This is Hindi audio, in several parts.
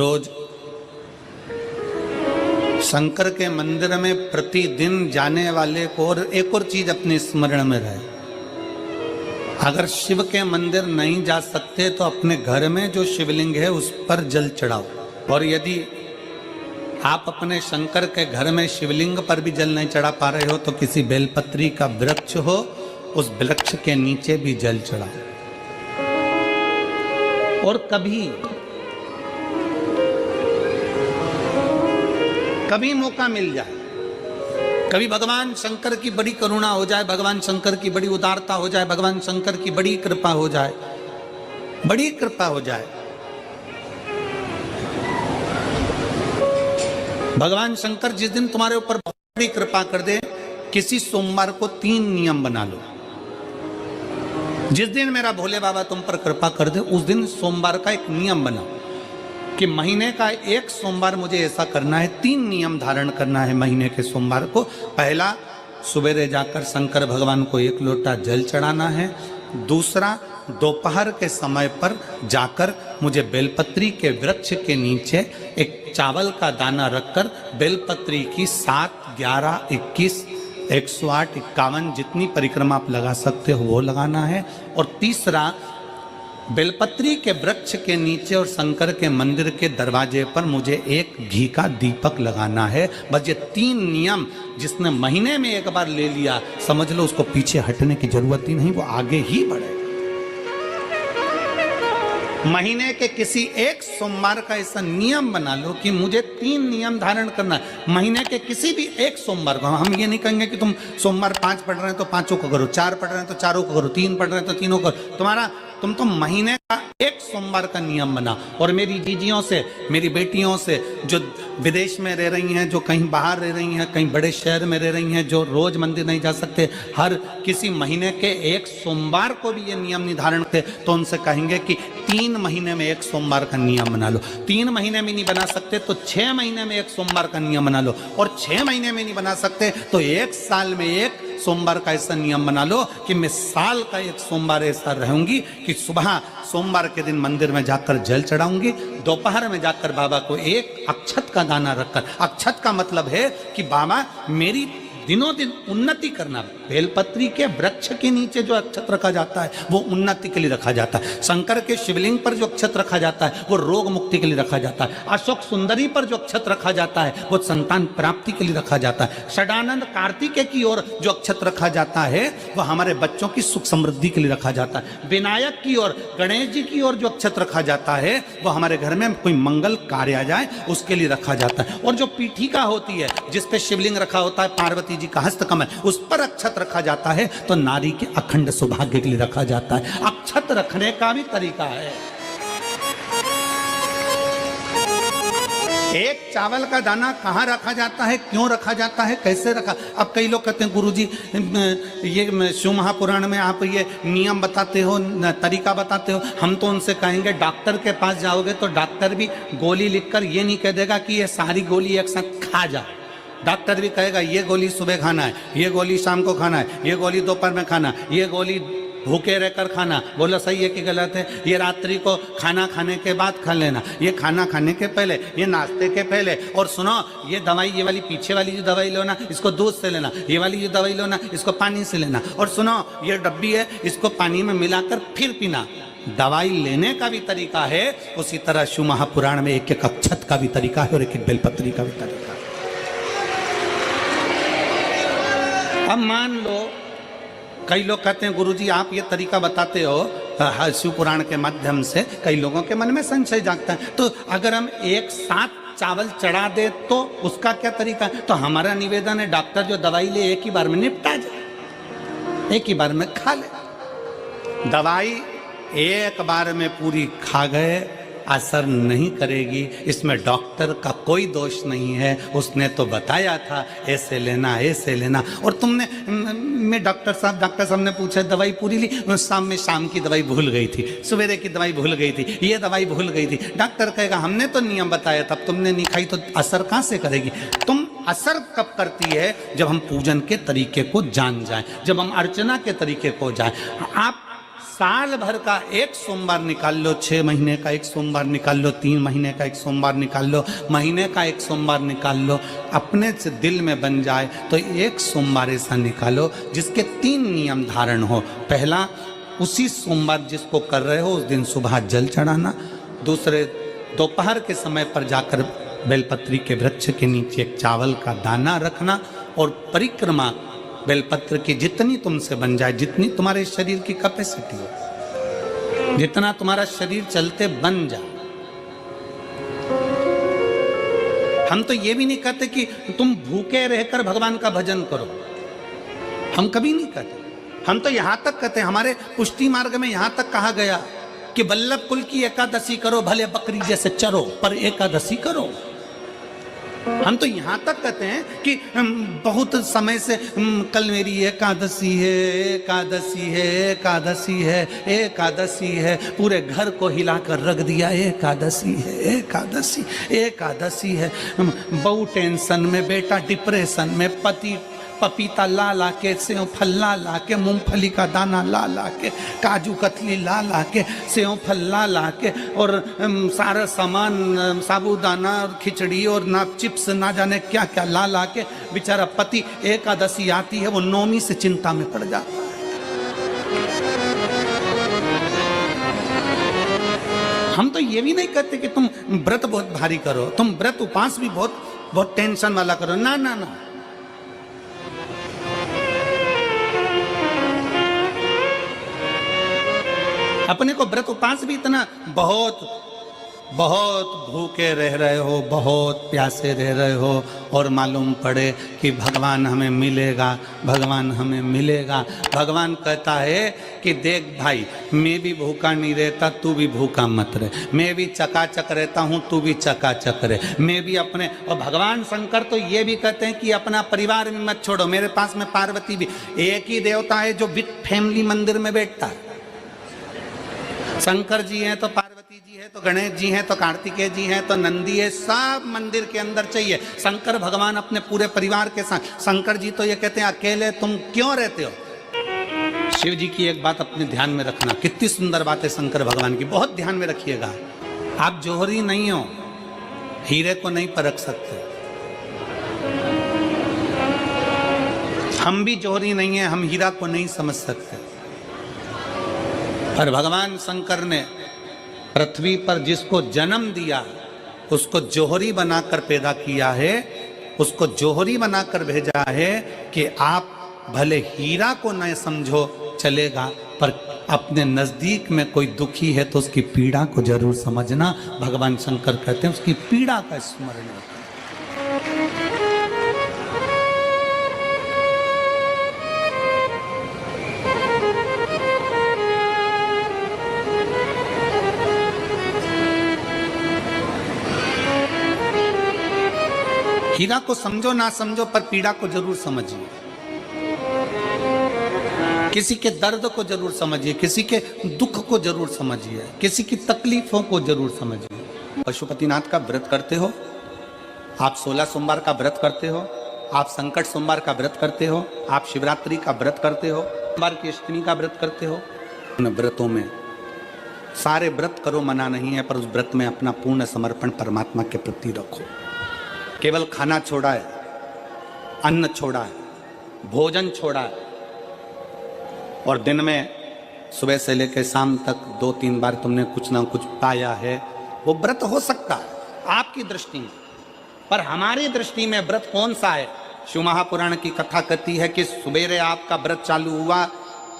रोज शंकर के मंदिर में प्रतिदिन जाने वाले को और एक और चीज अपने स्मरण में रहे, अगर शिव के मंदिर नहीं जा सकते तो अपने घर में जो शिवलिंग है उस पर जल चढ़ाओ। और यदि आप अपने शंकर के घर में शिवलिंग पर भी जल नहीं चढ़ा पा रहे हो तो किसी बेलपत्री का वृक्ष हो, उस वृक्ष के नीचे भी जल चढ़ाओ। और कभी मौका मिल जाए, कभी भगवान शंकर की बड़ी करुणा हो जाए, भगवान शंकर की बड़ी उदारता हो जाए, भगवान शंकर की बड़ी कृपा हो जाए, बड़ी कृपा हो जाए, भगवान शंकर जिस दिन तुम्हारे ऊपर बड़ी कृपा कर दे, किसी सोमवार को 3 नियम बना लो। जिस दिन मेरा भोले बाबा तुम पर कृपा कर दे उस दिन सोमवार का एक नियम बनाओ कि महीने का एक सोमवार मुझे ऐसा करना है, 3 नियम धारण करना है महीने के सोमवार को। पहला, सुबेरे जाकर शंकर भगवान को 1 लोटा जल चढ़ाना है। दूसरा, दोपहर के समय पर जाकर मुझे बेलपत्री के वृक्ष के नीचे एक चावल का दाना रखकर बेलपत्री की 7, 11, 21, 108, 51 जितनी परिक्रमा आप लगा सकते हो वो लगाना है। और तीसरा, बेलपत्री के वृक्ष के नीचे और शंकर के मंदिर के दरवाजे पर मुझे एक घी का दीपक लगाना है। बस ये 3 नियम जिसने महीने में एक बार ले लिया, समझ लो उसको पीछे हटने की जरूरत ही नहीं, वो आगे ही बढ़े। महीने के किसी एक सोमवार का ऐसा नियम बना लो कि मुझे 3 नियम धारण करना है महीने के किसी भी एक सोमवार को। हम ये नहीं कहेंगे कि तुम सोमवार 5 पढ़ रहे हैं तो 5 को करो, 4 पढ़ रहे हैं तो 4 को करो, 3 पढ़ रहे हैं तो 3 को करो। तुम तो महीने का एक सोमवार का नियम बना। और मेरी जीजियों से, मेरी बेटियों से जो विदेश में रह रही हैं, जो कहीं बाहर रह रही हैं, कहीं बड़े शहर में रह रही हैं, जो रोज मंदिर नहीं जा सकते, हर किसी महीने के एक सोमवार को भी ये नियम निर्धारण थे, तो उनसे कहेंगे कि 3 महीने में एक सोमवार का नियम बना लो। 3 महीने में नहीं बना सकते तो 6 महीने में एक सोमवार का नियम बना लो। और 6 महीने में नहीं बना सकते तो 1 साल में एक सोमवार का ऐसा नियम बना लो कि मैं साल का एक सोमवार ऐसा रहूंगी कि सुबह सोमवार के दिन मंदिर में जाकर जल चढ़ाऊंगी, दोपहर में जाकर बाबा को एक अक्षत का दाना रखकर, अक्षत का मतलब है कि बाबा मेरी दिनों दिन उन्नति करना। बेलपत्री के वृक्ष के नीचे जो अक्षत रखा जाता है वो उन्नति के लिए रखा जाता है। शंकर के शिवलिंग पर जो अक्षत रखा जाता है वो रोग मुक्ति के लिए रखा जाता है। अशोक सुंदरी पर जो अक्षत रखा जाता है वो संतान प्राप्ति के लिए रखा जाता है। षडानंद कार्तिकेय की ओर जो अक्षत रखा जाता है वो हमारे बच्चों की सुख समृद्धि के लिए रखा जाता है। विनायक की ओर, गणेश जी की ओर जो अक्षत रखा जाता है वो हमारे घर में कोई मंगल कार्य आ जाए उसके लिए रखा जाता है। और जो पीठिका होती है जिसपे शिवलिंग रखा होता है, पार्वती जी का हस्तकमल, उस पर अक्षत रखा जाता है तो नारी के अखंड सौभाग्य के लिए रखा जाता है। अक्षत रखने का भी तरीका है। एक चावल का दाना कहाँ रखा जाता है, क्यों रखा जाता है, कैसे रखा। अब कई लोग कहते हैं गुरुजी ये शिव महापुराण में आप ये नियम बताते हो, तरीका बताते हो। हम तो उनसे कहेंगे डॉक्टर के पास जाओगे तो डॉक्टर भी गोली लिखकर ये नहीं कह देगा कि ये सारी गोली एक साथ खा जा। डॉक्टर भी कहेगा ये गोली सुबह खाना है, ये गोली शाम को खाना है, ये गोली दोपहर में खाना, ये गोली भूखे रहकर खाना। बोलो सही है कि गलत है? ये रात्रि को खाना खाने के बाद खा लेना, ये खाना खाने के पहले, ये नाश्ते के पहले। और सुनो, ये दवाई, ये वाली पीछे वाली जो दवाई लो ना इसको दूध से लेना, ये वाली जो दवाई लो ना इसको पानी से लेना। और सुनो, ये डब्बी है इसको पानी में मिलाकर फिर पीना। दवाई लेने का भी तरीका है, उसी तरह शिव महापुराण में एक एक अक्षत का भी तरीका है और एक एक बेलपत्री का भी तरीका है। अब मान लो कई लोग कहते हैं गुरुजी आप ये तरीका बताते हो शिव पुराण के माध्यम से, कई लोगों के मन में संशय जागता है, तो अगर हम एक साथ चावल चढ़ा दे तो उसका क्या तरीका है? तो हमारा निवेदन है डॉक्टर जो दवाई ले एक ही बार में निपटा जाए, एक ही बार में खा ले। दवाई एक बार में पूरी खा गए असर नहीं करेगी, इसमें डॉक्टर का कोई दोष नहीं है। उसने तो बताया था ऐसे लेना, ऐसे लेना। और तुमने, मैं डॉक्टर साहब ने पूछा दवाई पूरी ली, शाम की दवाई भूल गई थी, सवेरे की दवाई भूल गई थी, ये दवाई भूल गई थी। डॉक्टर कहेगा हमने तो नियम बताया तब तुमने नहीं खाई, तो असर कहाँ से करेगी? तुम असर कब करती है? जब हम पूजन के तरीके को जान जाएं, जब हम अर्चना के तरीके को जाएं। आप साल भर का एक सोमवार निकाल लो, 6 महीने का एक सोमवार निकाल लो, 3 महीने का एक सोमवार निकाल लो, महीने का एक सोमवार निकाल लो, अपने से दिल में बन जाए तो एक सोमवार ऐसा निकालो जिसके 3 नियम धारण हो। पहला, उसी सोमवार जिसको कर रहे हो उस दिन सुबह जल चढ़ाना। दूसरे, दोपहर के समय पर जाकर बेलपत्री के वृक्ष के नीचे एक चावल का दाना रखना और परिक्रमा बेलपत्र की जितनी तुमसे बन जाए, जितनी तुम्हारे शरीर की कैपेसिटी हो, जितना तुम्हारा शरीर चलते बन जाए। हम तो ये भी नहीं कहते कि तुम भूखे रहकर भगवान का भजन करो, हम कभी नहीं कहते। हम तो यहां तक कहते हैं, हमारे पुष्टि मार्ग में यहां तक कहा गया कि वल्लभ कुल की एकादशी करो, भले बकरी जैसे चरो पर एकादशी करो। हम तो यहां तक कहते हैं कि बहुत समय से कल मेरी एकादशी है, एकादशी है, एकादशी है, एकादशी है, पूरे घर को हिलाकर रख दिया, एकादशी है, एकादशी, एकादशी है। बहू टेंशन में, बेटा डिप्रेशन में, पति पपीता ला ला के, सेव फल ला ला के, मूंगफली का दाना ला ला के, काजू कतली ला ला के, सेव फल ला ला के, और सारा सामान, साबूदाना और खिचड़ी और ना चिप्स ना जाने क्या क्या ला ला के, बेचारा पति एकादशी आती है वो नौमी से चिंता में पड़ जाता है। हम तो ये भी नहीं कहते कि तुम व्रत बहुत भारी करो, तुम व्रत उपास भी बहुत बहुत टेंशन वाला करो, ना ना ना। अपने को व्रत उपास भी इतना बहुत बहुत भूखे रह रहे हो, बहुत प्यासे रह रहे हो, और मालूम पड़े कि भगवान हमें मिलेगा, भगवान हमें मिलेगा। भगवान कहता है कि देख भाई, मैं भी भूखा नहीं रहता, तू भी भूखा मत रहे, मैं भी चकाचक रहता हूँ, तू भी चकाचक रहे, मैं भी अपने। और भगवान शंकर तो ये भी कहते हैं कि अपना परिवार भी मत छोड़ो। मेरे पास में पार्वती भी, एक ही देवता है जो विद फैमिली मंदिर में बैठता है। शंकर जी हैं तो पार्वती जी है, तो गणेश जी हैं, तो कार्तिकेय जी हैं, तो नंदी है, सब मंदिर के अंदर चाहिए। शंकर भगवान अपने पूरे परिवार के साथ। शंकर जी तो ये कहते हैं अकेले तुम क्यों रहते हो। शिव जी की एक बात अपने ध्यान में रखना, कितनी सुंदर बात है शंकर भगवान की, बहुत ध्यान में रखिएगा। आप जौहरी नहीं हो, हीरे को नहीं परख सकते। हम भी जौहरी नहीं है, हम हीरा को नहीं समझ सकते। पर भगवान शंकर ने पृथ्वी पर जिसको जन्म दिया उसको जौहरी बनाकर पैदा किया है, उसको जौहरी बनाकर भेजा है कि आप भले हीरा को न समझो चलेगा, पर अपने नजदीक में कोई दुखी है तो उसकी पीड़ा को जरूर समझना। भगवान शंकर कहते हैं उसकी पीड़ा का स्मरण रखना। हीरा को समझो ना समझो, पर पीड़ा को जरूर समझिए। किसी के दर्द को जरूर समझिए, किसी के दुख को जरूर समझिए, किसी की तकलीफों को जरूर समझिए। पशुपतिनाथ का व्रत करते हो आप, 16 सोमवार का व्रत करते हो आप, संकट सोमवार का व्रत करते हो आप, शिवरात्रि का व्रत करते हो, सोमवार की अष्टमी का व्रत करते हो। उन व्रतों में सारे व्रत करो, मना नहीं है, पर उस व्रत में अपना पूर्ण समर्पण परमात्मा के प्रति रखो। केवल खाना छोड़ा है, अन्न छोड़ा है, भोजन छोड़ा है, और दिन में सुबह से लेकर शाम तक 2-3 बार तुमने कुछ ना कुछ पाया है, वो व्रत हो सकता है आपकी दृष्टि में, पर हमारी दृष्टि में व्रत कौन सा है। शिव महापुराण की कथा कहती है कि सुबेरे आपका व्रत चालू हुआ,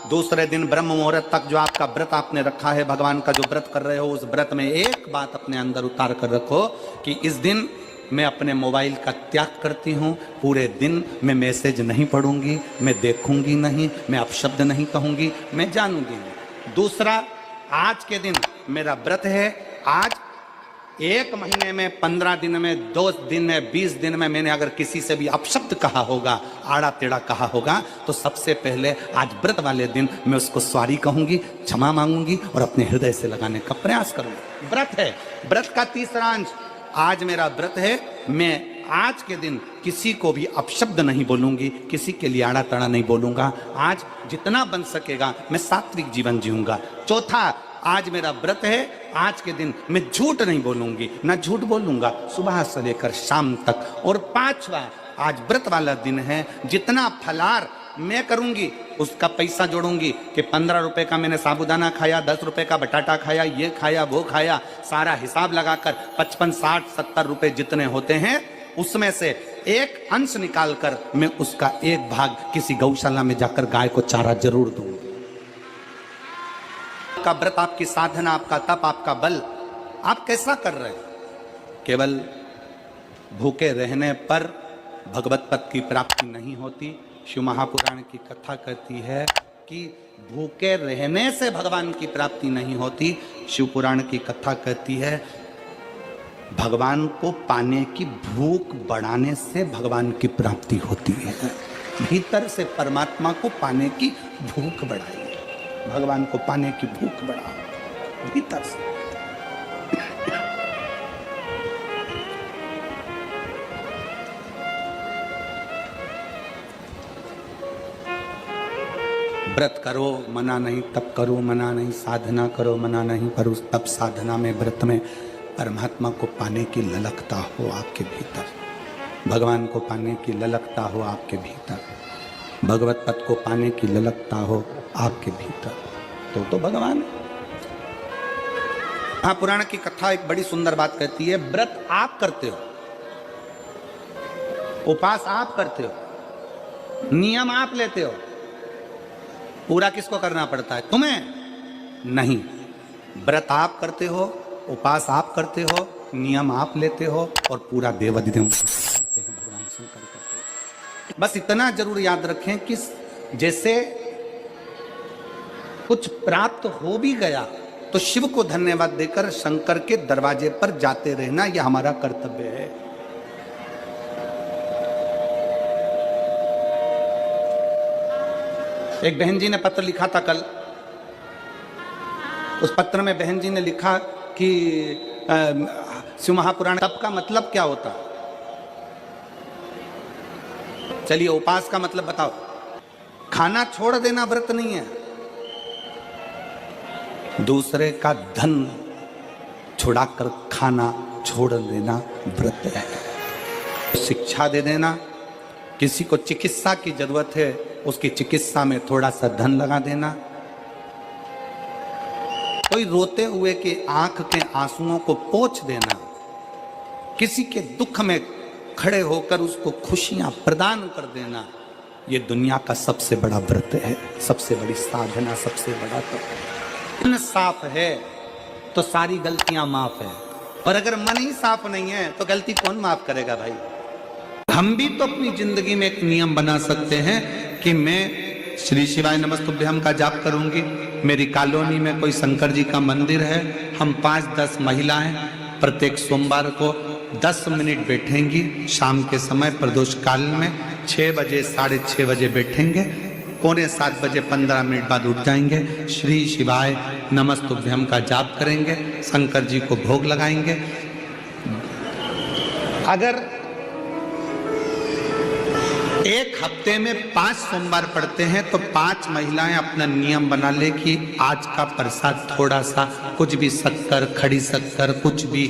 दूसरे दिन ब्रह्म मुहूर्त तक जो आपका व्रत आपने रखा है, भगवान का जो व्रत कर रहे हो, उस व्रत में एक बात अपने अंदर उतार कर रखो कि इस दिन मैं अपने मोबाइल का त्याग करती हूँ, पूरे दिन मैं मैसेज नहीं पढ़ूंगी, मैं देखूंगी नहीं, मैं अपशब्द नहीं कहूंगी, मैं जानूंगी नहीं। दूसरा, आज के दिन मेरा व्रत है, आज 1 महीने में, 15 दिन में, 2 दिन में, 20 दिन में मैंने अगर किसी से भी अपशब्द कहा होगा, आड़ा टेढ़ा कहा होगा, तो सबसे पहले आज व्रत वाले दिन मैं उसको सॉरी कहूंगी, क्षमा मांगूंगी और अपने हृदय से लगाने का प्रयास करूंगी। व्रत है। व्रत का तीसरा अंश, आज मेरा व्रत है, मैं आज के दिन किसी को भी अपशब्द नहीं बोलूंगी, किसी के लिए आड़ा तड़ा नहीं बोलूंगा। आज जितना बन सकेगा मैं सात्विक जीवन जीऊंगा। चौथा, आज मेरा व्रत है, आज के दिन मैं झूठ नहीं बोलूंगी, ना झूठ बोलूंगा सुबह से लेकर शाम तक। और पांचवा, आज व्रत वाला दिन है, जितना फलार मैं करूंगी उसका पैसा जोड़ूंगी कि 15 रुपए का मैंने साबुदाना खाया, 10 रुपए का बटाटा खाया, ये खाया वो खाया, सारा हिसाब लगाकर 55, 60, 70 रुपए जितने होते हैं उसमें से एक अंश निकालकर मैं उसका एक भाग किसी गौशाला में जाकर गाय को चारा जरूर दूंगी। आपका व्रत, आपकी साधना, आपका तप, आपका बल, आप कैसा कर रहे हैं? केवल भूखे रहने पर भगवत पद की प्राप्ति नहीं होती। शिव महापुराण की कथा कहती है कि भूखे रहने से भगवान की प्राप्ति नहीं होती। शिव पुराण की कथा कहती है भगवान को पाने की भूख बढ़ाने से भगवान की प्राप्ति होती है। भीतर से परमात्मा को पाने की भूख बढ़ाइए, भगवान को पाने की भूख बढ़ाओ भीतर से। व्रत करो मना नहीं, तप करो मना नहीं, साधना करो मना नहीं, पर उस तप साधना में व्रत में परमात्मा को पाने की ललकता हो आपके भीतर, भगवान को पाने की ललकता हो आपके भीतर, भगवत पद को पाने की ललकता हो आपके भीतर, तो भगवान है। हाँ, पुराण की कथा एक बड़ी सुंदर बात कहती है, व्रत आप करते हो, उपास आप करते हो, नियम आप लेते हो, पूरा किसको करना पड़ता है? तुम्हें नहीं। व्रत आप करते हो, उपास आप करते हो, नियम आप लेते हो और पूरा देवाधिदेव करते हैं, भगवान शंकर करते हैं। बस इतना जरूर याद रखें कि जैसे कुछ प्राप्त हो भी गया तो शिव को धन्यवाद देकर शंकर के दरवाजे पर जाते रहना, यह हमारा कर्तव्य है। एक बहन जी ने पत्र लिखा था कल। उस पत्र में बहन जी ने लिखा कि शिव महापुराण तप का मतलब क्या होता? चलिए, उपास का मतलब बताओ। खाना छोड़ देना व्रत नहीं है, दूसरे का धन छुड़ाकर खाना छोड़ देना व्रत है। शिक्षा दे देना, किसी को चिकित्सा की जरूरत है उसकी चिकित्सा में थोड़ा सा धन लगा देना, कोई रोते हुए के आंख के आंसुओं को पोंछ देना, किसी के दुख में खड़े होकर उसको खुशियां प्रदान कर देना, ये दुनिया का सबसे बड़ा व्रत है, सबसे बड़ी साधना, सबसे बड़ा तप। मन साफ है तो सारी गलतियां माफ है, और अगर मन ही साफ नहीं है तो गलती कौन माफ करेगा भाई? हम भी तो अपनी जिंदगी में एक नियम बना सकते हैं कि मैं श्री शिवाय नमस्तुभ्यम का जाप करूंगी। मेरी कॉलोनी में कोई शंकर जी का मंदिर है, हम 5-10 महिलाएं प्रत्येक सोमवार को 10 मिनट बैठेंगी, शाम के समय प्रदोष काल में 6 बजे 6:30 बजे बैठेंगे, 6:45 बजे 15 मिनट बाद उठ जाएंगे, श्री शिवाय नमस्तुभ्यम का जाप करेंगे, शंकर जी को भोग लगाएंगे। अगर एक हफ्ते में 5 सोमवार पड़ते हैं तो 5 महिलाएं अपना नियम बना ले कि आज का प्रसाद थोड़ा सा, कुछ भी शक्कर, खड़ी शक्कर, कुछ भी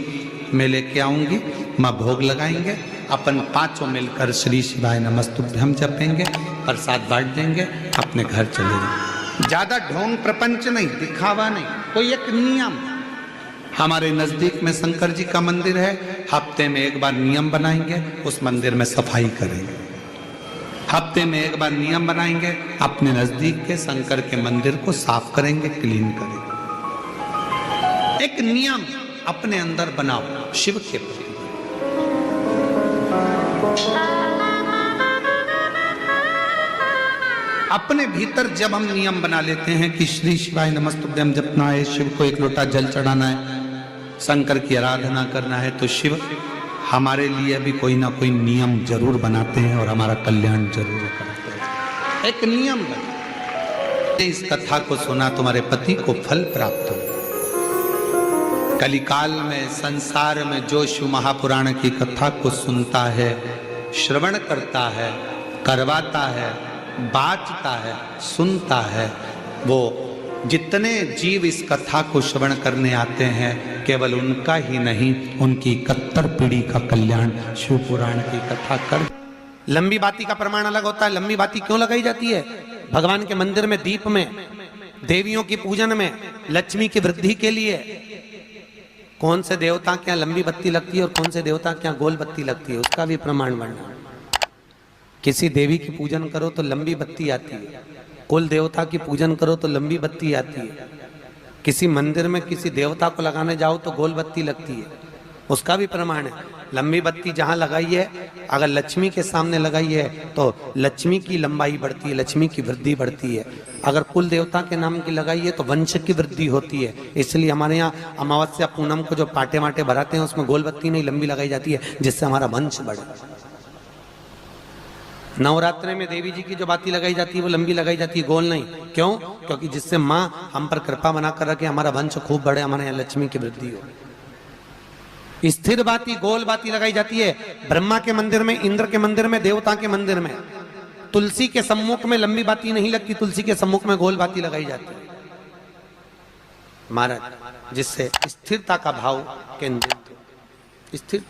मैं लेके आऊंगी, माँ भोग लगाएंगे, अपन 5 मिलकर श्री शिवाय नमस्तुभ्यम जपेंगे, प्रसाद बांट देंगे, अपने घर चले जाएंगे। ज्यादा ढोंग प्रपंच नहीं, दिखावा नहीं, कोई एक नियम। हमारे नजदीक में शंकर जी का मंदिर है, हफ्ते में एक बार नियम बनाएंगे, उस मंदिर में सफाई करेंगे। हफ्ते में एक बार नियम बनाएंगे, अपने नजदीक के शंकर के मंदिर को साफ करेंगे, क्लीन करेंगे। एक नियम अपने अंदर बनाओ शिव के प्रति। अपने भीतर जब हम नियम बना लेते हैं कि श्री शिवाय नमस्तुभ्यम जपना है, शिव को एक लोटा जल चढ़ाना है, शंकर की आराधना करना है, तो शिव हमारे लिए भी कोई ना कोई नियम जरूर बनाते हैं और हमारा कल्याण जरूर करते हैं। एक नियम बना, इस कथा को सुना, तुम्हारे पति को फल प्राप्त हो। कलिकाल में संसार में जो शिव महापुराण की कथा को सुनता है, श्रवण करता है, करवाता है, बाँचता है, सुनता है, वो जितने जीव इस कथा को श्रवण करने आते हैं, केवल उनका ही नहीं, उनकी 71 पीढ़ी का कल्याण शिव पुराण की कथा कर। लंबी बाती का प्रमाण अलग होता है। लंबी बाती क्यों लगाई जाती है? भगवान के मंदिर में दीप में, देवियों की पूजन में, लक्ष्मी की वृद्धि के लिए। कौन से देवता के यहाँ लंबी बत्ती लगती है और कौन से देवता के यहाँ गोल बत्ती लगती है, उसका भी प्रमाण वर्णन। किसी देवी की पूजन करो तो लंबी बत्ती आती है, कुल देवता की पूजन करो तो लंबी बत्ती आती है। किसी मंदिर में किसी देवता को लगाने जाओ तो गोल बत्ती लगती है, उसका भी प्रमाण है। लंबी बत्ती जहां लगाई है, अगर लक्ष्मी के सामने लगाई है तो लक्ष्मी की लंबाई बढ़ती है, लक्ष्मी की वृद्धि बढ़ती है। अगर कुल देवता के नाम की लगाई है तो वंश की वृद्धि होती है। इसलिए हमारे यहाँ अमावस्या पूनम को जो पाटे माटे भराते हैं उसमें गोल बत्ती नहीं लंबी लगाई जाती है, जिससे हमारा वंश बढ़े। नवरात्रि में देवी जी की जो बाती लगाई जाती है वो लंबी लगाई जाती है, गोल नहीं। क्यों? क्योंकि जिससे माँ हम पर कृपा बना कर रखे, हमारा वंश खूब बढ़े, हमारे यहाँ लक्ष्मी की वृद्धि हो। स्थिर बाती, गोल बाती लगाई जाती है ब्रह्मा के मंदिर में, इंद्र के मंदिर में, देवता के मंदिर में। तुलसी के सम्मुख में लंबी बाती नहीं लगती, तुलसी के सम्मुख में गोल बाती लगाई जाती है महाराज, जिससे स्थिरता का भाव केंद्रित हो। स्थिर